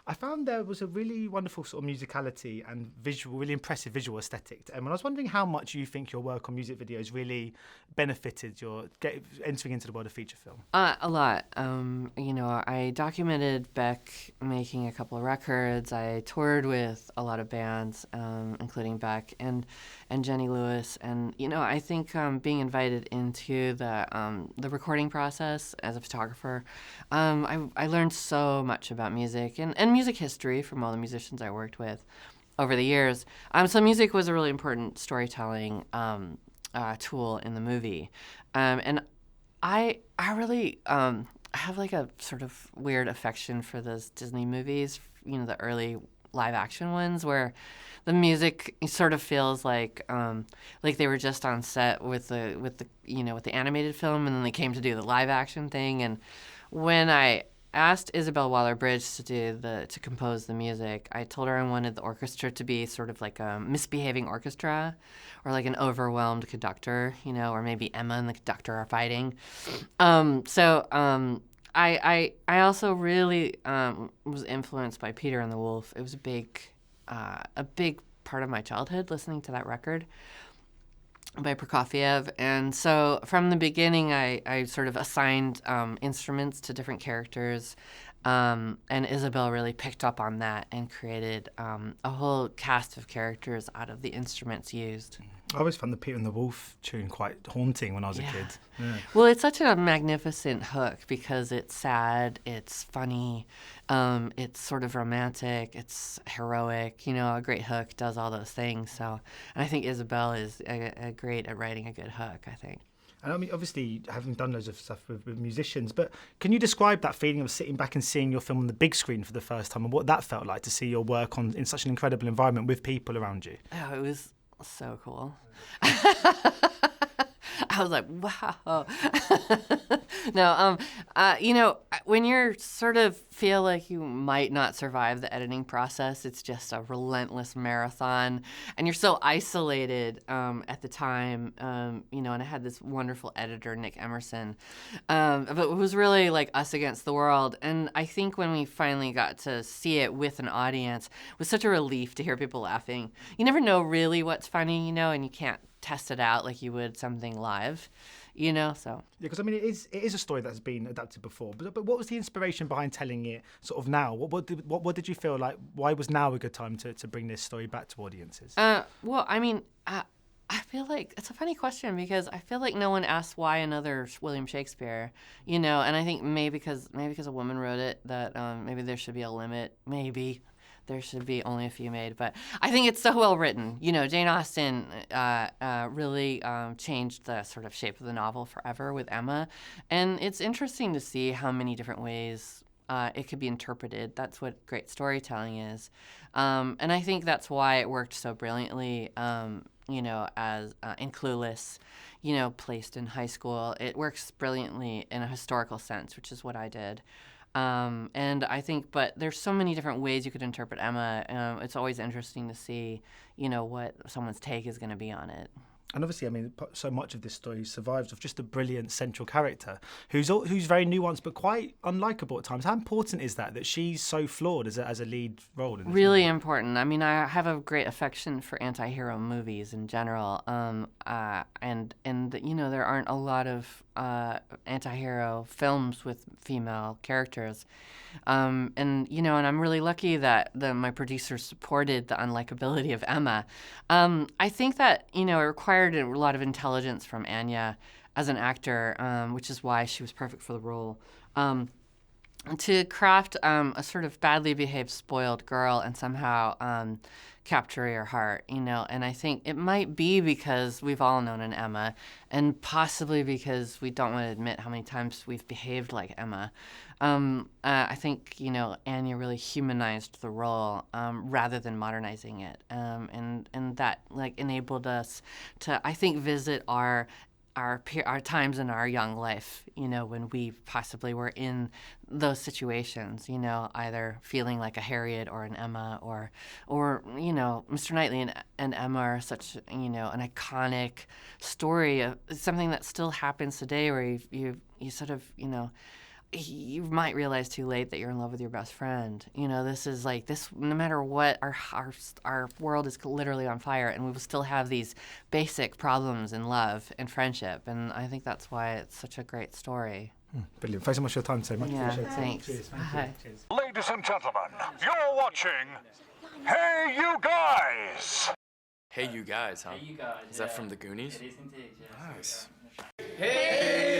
I found there was a really wonderful sort of musicality and visual, really impressive visual aesthetic. And I was wondering how much you think your work on music videos really benefited your entering into the world of feature film. A lot. I documented Beck making a couple of records. I toured with a lot of bands, including Beck and Jenny Lewis. And I think being invited into the recording process as a photographer, I learned so much about music and music history from all the musicians I worked with over the years. So music was a really important storytelling tool in the movie, and I really have like a sort of weird affection for those Disney movies, the early live action ones where the music sort of feels like they were just on set with the animated film, and then they came to do the live action thing. And when I asked Isabel Waller-Bridge to compose the music, I told her I wanted the orchestra to be sort of like a misbehaving orchestra, or like an overwhelmed conductor, or maybe Emma and the conductor are fighting. I also really was influenced by Peter and the Wolf. It was a big part of my childhood, listening to that record by Prokofiev. And so from the beginning, I sort of assigned instruments to different characters, and Isabel really picked up on that and created a whole cast of characters out of the instruments used. I always found the Peter and the Wolf tune quite haunting when I was a kid. Yeah. Well, it's such a magnificent hook because it's sad, it's funny, it's sort of romantic, it's heroic. A great hook does all those things. So, and I think Isabel is great at writing a good hook, I think. And I mean, obviously, having done loads of stuff with musicians, but can you describe that feeling of sitting back and seeing your film on the big screen for the first time, and what that felt like to see your work in such an incredible environment with people around you? Oh, it was so cool. I was like, wow. No, when you sort of feel like you might not survive the editing process, it's just a relentless marathon, and you're so isolated at the time, and I had this wonderful editor, Nick Emerson, but it was really like us against the world. And I think when we finally got to see it with an audience, it was such a relief to hear people laughing. You never know really what's funny, and you can't test it out like you would something live, so. Yeah, because I mean, it is a story that's been adapted before, but what was the inspiration behind telling it sort of now? What did you feel like? Why was now a good time to bring this story back to audiences? Well, I mean, I feel like it's a funny question because I feel like no one asked why another William Shakespeare, and I think maybe because a woman wrote it that maybe there should be a limit, maybe. There should be only a few made, but I think it's so well written. Jane Austen really changed the sort of shape of the novel forever with Emma, and it's interesting to see how many different ways it could be interpreted. That's what great storytelling is, and I think that's why it worked so brilliantly. As in Clueless, placed in high school, it works brilliantly in a historical sense, which is what I did. And I think, but there's so many different ways you could interpret Emma. It's always interesting to see, what someone's take is going to be on it. And obviously, I mean, so much of this story survives of just a brilliant central character who's very nuanced but quite unlikable at times. How important is that she's so flawed as a lead role in this Really movie? important. I mean, I have a great affection for anti-hero movies in general, and there aren't a lot of anti-hero films with female characters. And I'm really lucky that my producers supported the unlikability of Emma. I think that, it required a lot of intelligence from Anya as an actor, which is why she was perfect for the role. To craft a sort of badly behaved, spoiled girl and somehow capture your heart, and I think it might be because we've all known an Emma, and possibly because we don't want to admit how many times we've behaved like Emma. I think, Anya really humanized the role rather than modernizing it, and that enabled us to, I think, visit our times in our young life, when we possibly were in those situations, either feeling like a Harriet or an Emma or Mr. Knightley and Emma are such, an iconic story of something that still happens today where you sort of, you might realize too late that you're in love with your best friend. You know, this is like this. No matter what, our world is literally on fire, and we will still have these basic problems in love and friendship. And I think that's why it's such a great story. Brilliant. Thanks so much for your time so much. Yeah, Appreciate it. thanks. Cheers. Bye. Cheers. Ladies and gentlemen, you're watching Hey You Guys! Hey You Guys, huh? Hey, you guys. Is that from the Goonies? It is indeed, yes. Nice. Hey!